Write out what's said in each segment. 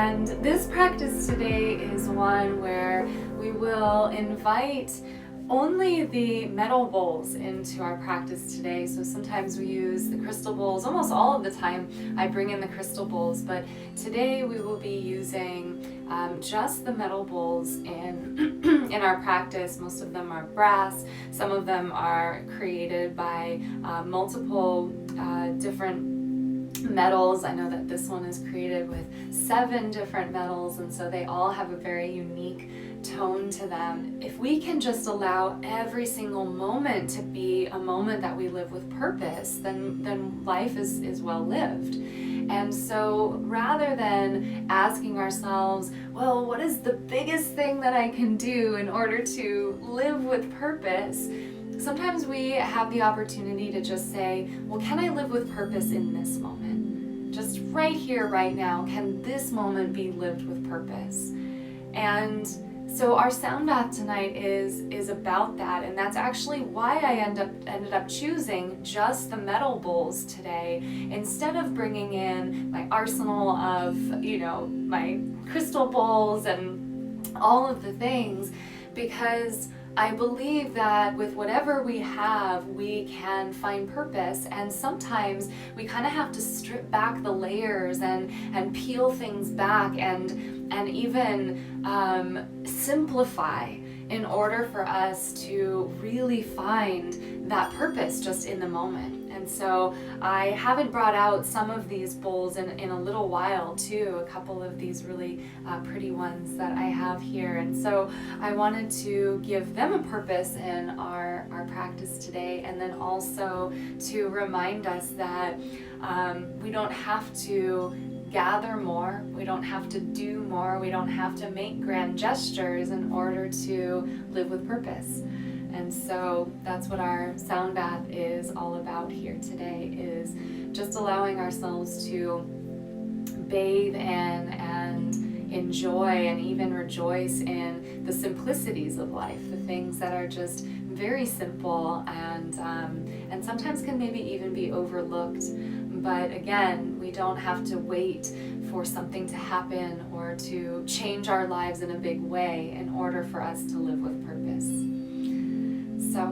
And this practice today is one where we will invite only the metal bowls into our practice today. So sometimes we use the crystal bowls. Almost all of the time I bring in the crystal bowls, but today we will be using just the metal bowls in our practice. Most of them are brass. Some of them are created by multiple different metals. I know that this one is created with 7 different metals, and so they all have a very unique tone to them. If we can just allow every single moment to be a moment that we live with purpose, then life is well lived. And so rather than asking ourselves, well, what is the biggest thing that I can do in order to live with purpose? Sometimes we have the opportunity to just say, well, can I live with purpose in this moment? Just right here, right now, can this moment be lived with purpose? And so our sound bath tonight is about that, and that's actually why I ended up choosing just the metal bowls today instead of bringing in my arsenal of, my crystal bowls and all of the things, because I believe that with whatever we have, we can find purpose, and sometimes we kind of have to strip back the layers and peel things back and even simplify in order for us to really find that purpose just in the moment. And so I haven't brought out some of these bowls in a little while too, a couple of these really pretty ones that I have here. And so I wanted to give them a purpose in our practice today, and then also to remind us that we don't have to gather more, we don't have to do more, we don't have to make grand gestures in order to live with purpose. And so that's what our sound bath is all about here today, is just allowing ourselves to bathe in and enjoy and even rejoice in the simplicities of life, the things that are just very simple and sometimes can maybe even be overlooked. But again, we don't have to wait for something to happen or to change our lives in a big way in order for us to live with purpose. So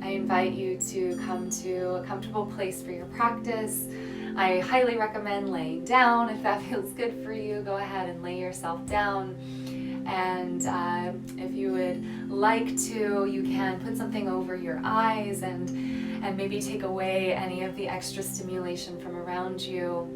I invite you to come to a comfortable place for your practice. I highly recommend laying down. If that feels good for you, go ahead and lay yourself down. And if you would like to, you can put something over your eyes and maybe take away any of the extra stimulation from around you.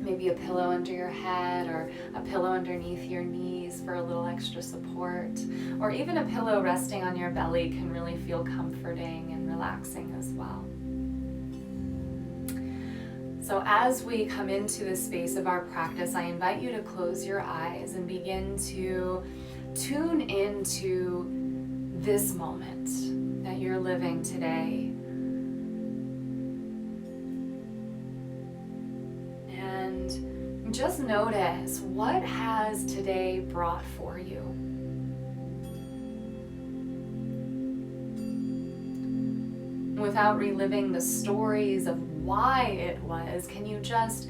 Maybe a pillow under your head or a pillow underneath your knees for a little extra support. Or even a pillow resting on your belly can really feel comforting and relaxing as well. So as we come into the space of our practice, I invite you to close your eyes and begin to tune into this moment that you're living today. And just notice, what has today brought for you? Without reliving the stories of why it was, can you just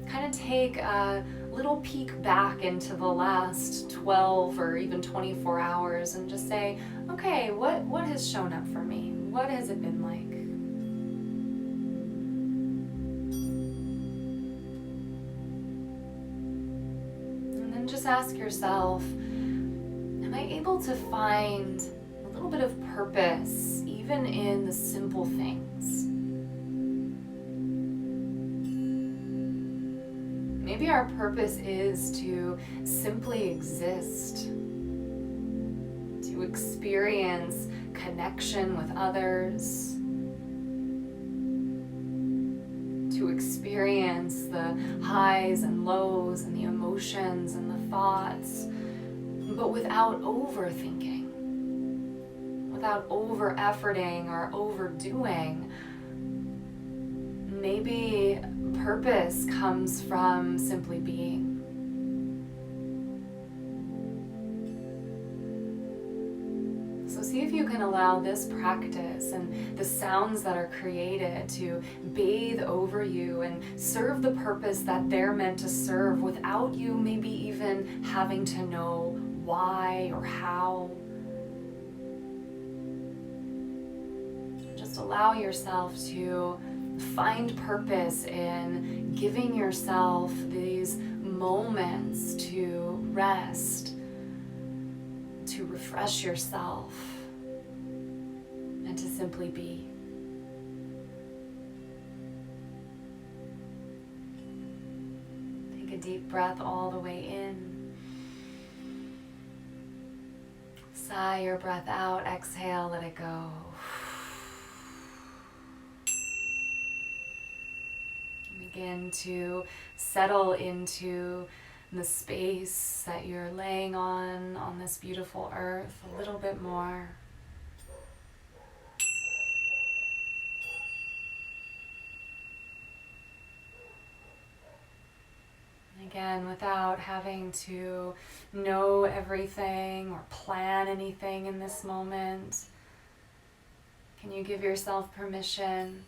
kind of take a little peek back into the last 12 or even 24 hours and just say, okay, what has shown up for me? What has it been like? And then just ask yourself, am I able to find a little bit of purpose even in the simple things? Maybe our purpose is to simply exist, to experience connection with others, to experience the highs and lows and the emotions and the thoughts, but without overthinking, without over-efforting or overdoing. Maybe purpose comes from simply being. So see see if you can allow this practice and the sounds that are created to bathe over you and serve the purpose that they're meant to serve without you maybe even having to know why or how. Just allow yourself to find purpose in giving yourself these moments to rest, to refresh yourself, and to simply be. Take a deep breath all the way in. Sigh your breath out, exhale, let it go. Begin to settle into the space that you're laying on this beautiful earth a little bit more. Again, without having to know everything or plan anything in this moment, can you give yourself permission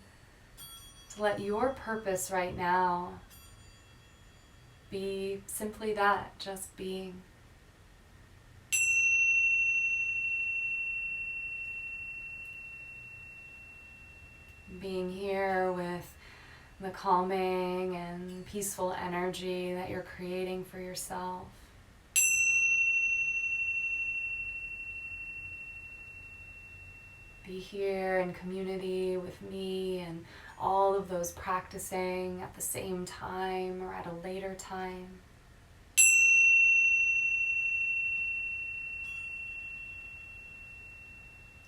to let your purpose right now be simply that, just being. Being here with the calming and peaceful energy that you're creating for yourself. Be here in community with me and all of those practicing at the same time or at a later time.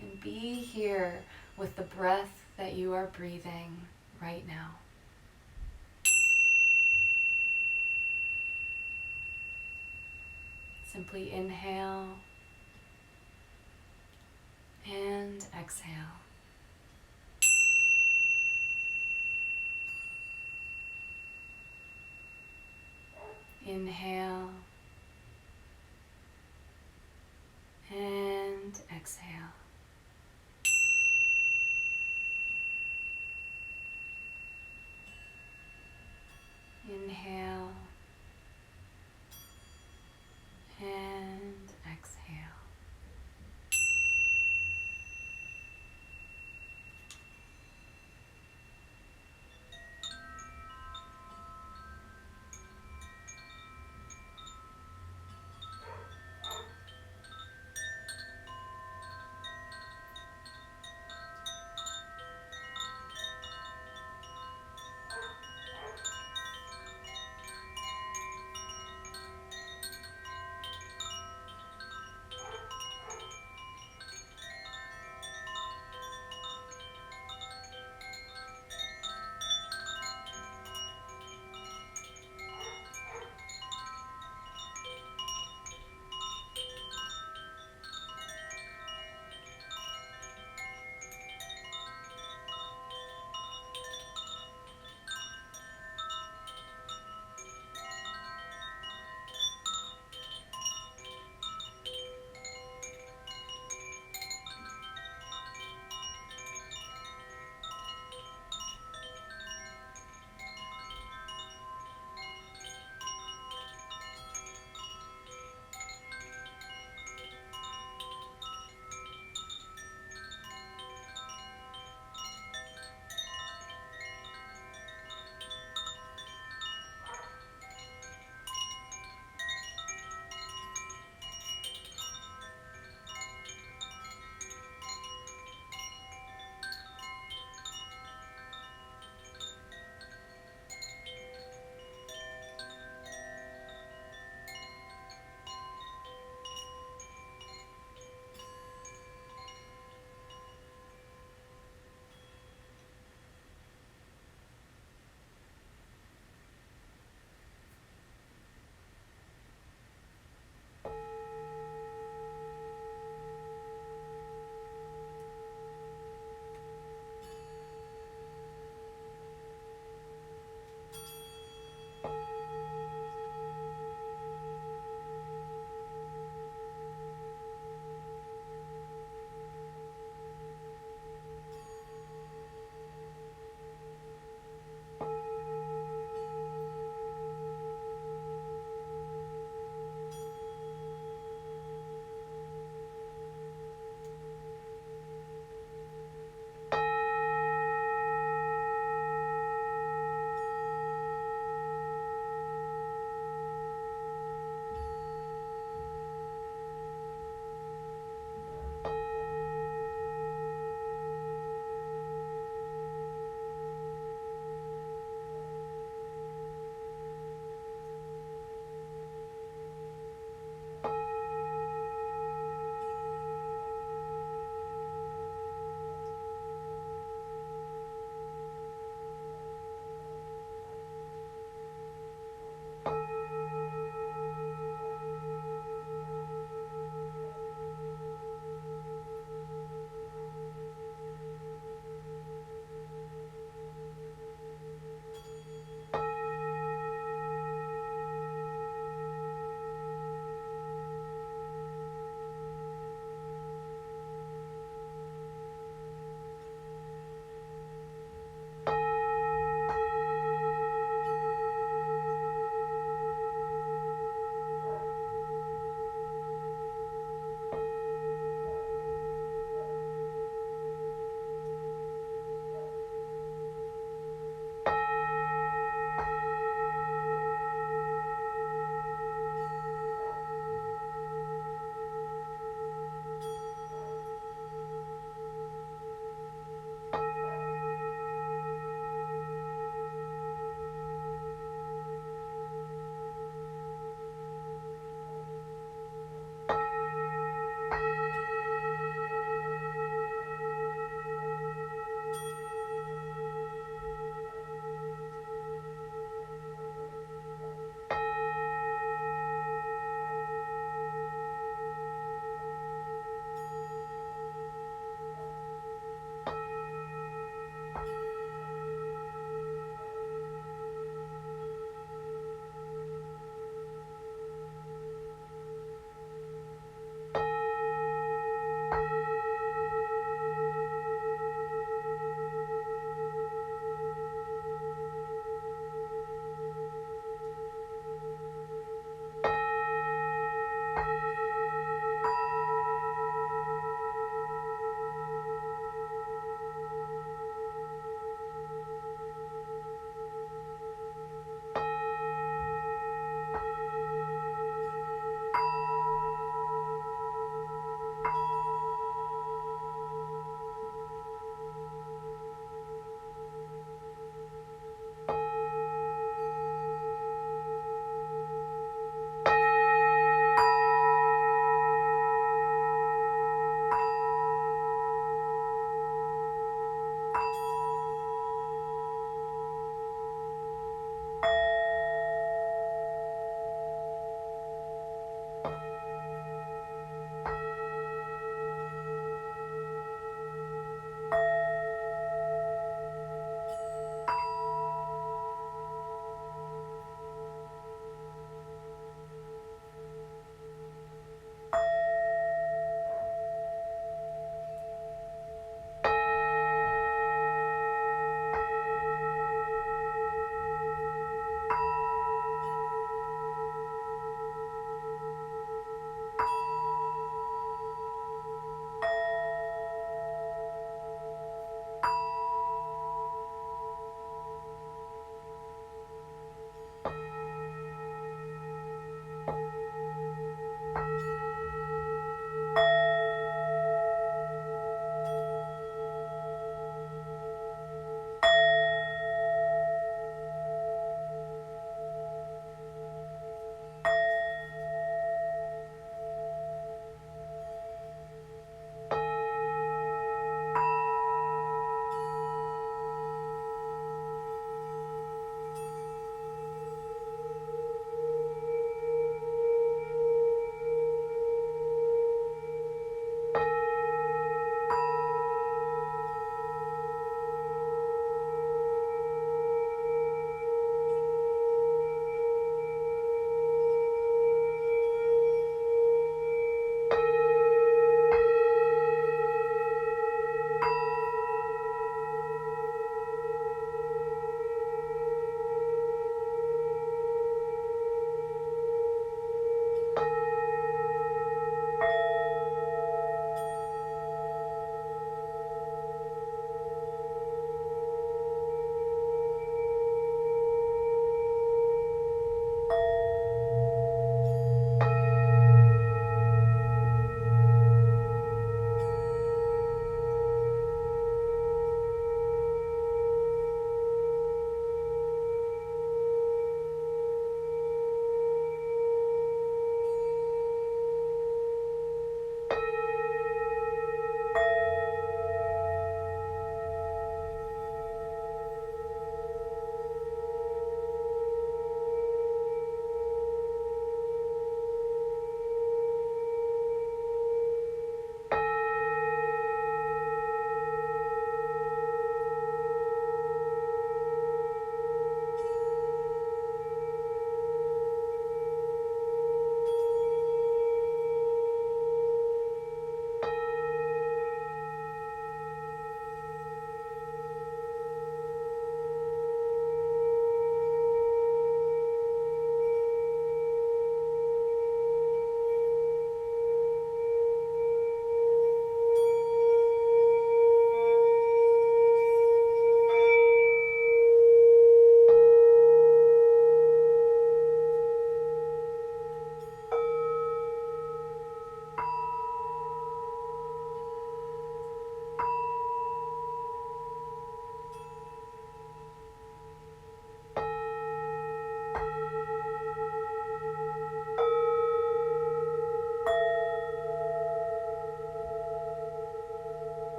And be here with the breath that you are breathing right now. Simply inhale and exhale. Inhale and exhale. Inhale and exhale.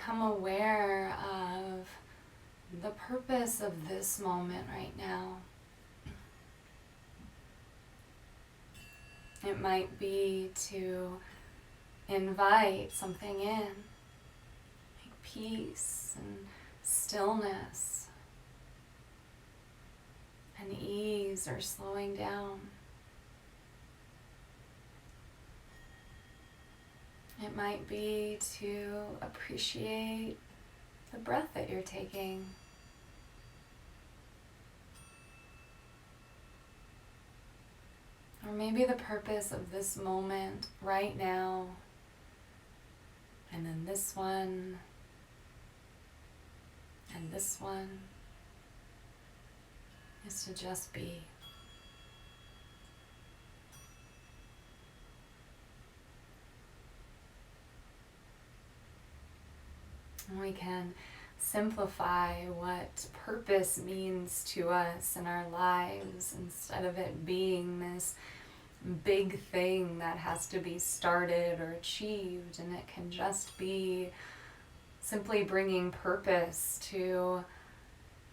become aware of the purpose of this moment right now. It might be to invite something in, like peace and stillness and ease or slowing down. It might be to appreciate the breath that you're taking. Or maybe the purpose of this moment right now, and then this one, and this one, is to just be. And we can simplify what purpose means to us in our lives instead of it being this big thing that has to be started or achieved, and it can just be simply bringing purpose to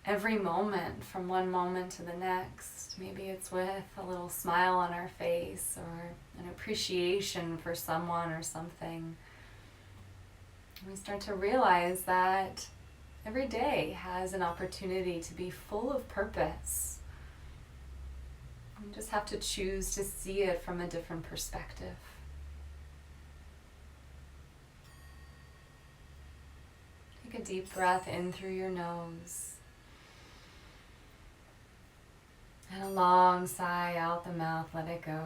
every moment, from one moment to the next. Maybe it's with a little smile on our face or an appreciation for someone or something. We start to realize that every day has an opportunity to be full of purpose. You just have to choose to see it from a different perspective. Take a deep breath in through your nose. And a long sigh out the mouth, let it go.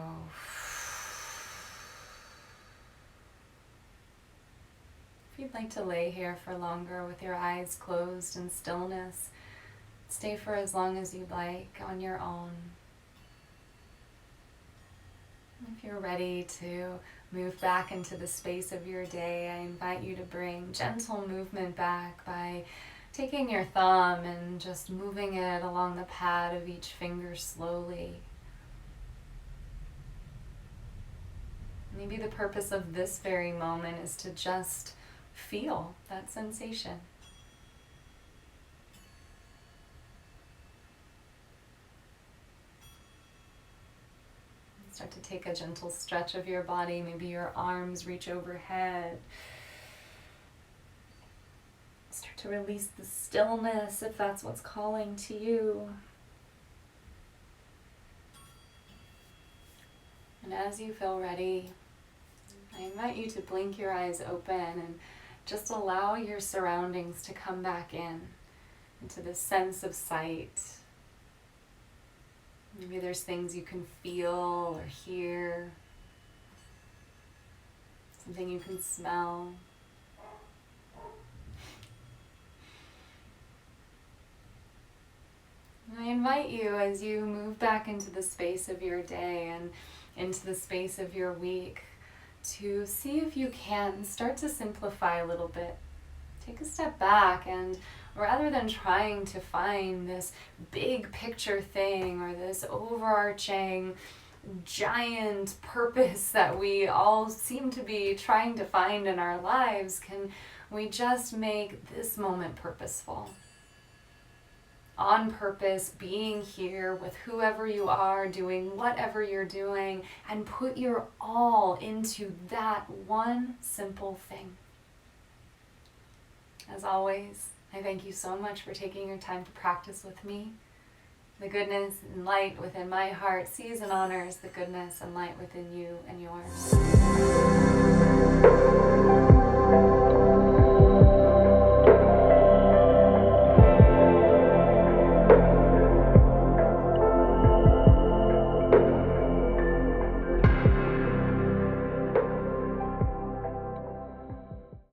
If you'd like to lay here for longer with your eyes closed in stillness, stay for as long as you'd like on your own. If you're ready to move back into the space of your day, I invite you to bring gentle movement back by taking your thumb and just moving it along the pad of each finger slowly. Maybe the purpose of this very moment is to just feel that sensation. Start to take a gentle stretch of your body. Maybe your arms reach overhead. Start to release the stillness if that's what's calling to you. And as you feel ready, I invite you to blink your eyes open and just allow your surroundings to come back into the sense of sight. Maybe there's things you can feel or hear, something you can smell. And I invite you, as you move back into the space of your day and into the space of your week, to see if you can start to simplify a little bit. Take a step back, and rather than trying to find this big picture thing or this overarching giant purpose that we all seem to be trying to find in our lives, can we just make this moment purposeful? On purpose, being here with whoever you are, doing whatever you're doing, and put your all into that one simple thing. As always, I thank you so much for taking your time to practice with me. The goodness and light within my heart sees and honors the goodness and light within you and yours.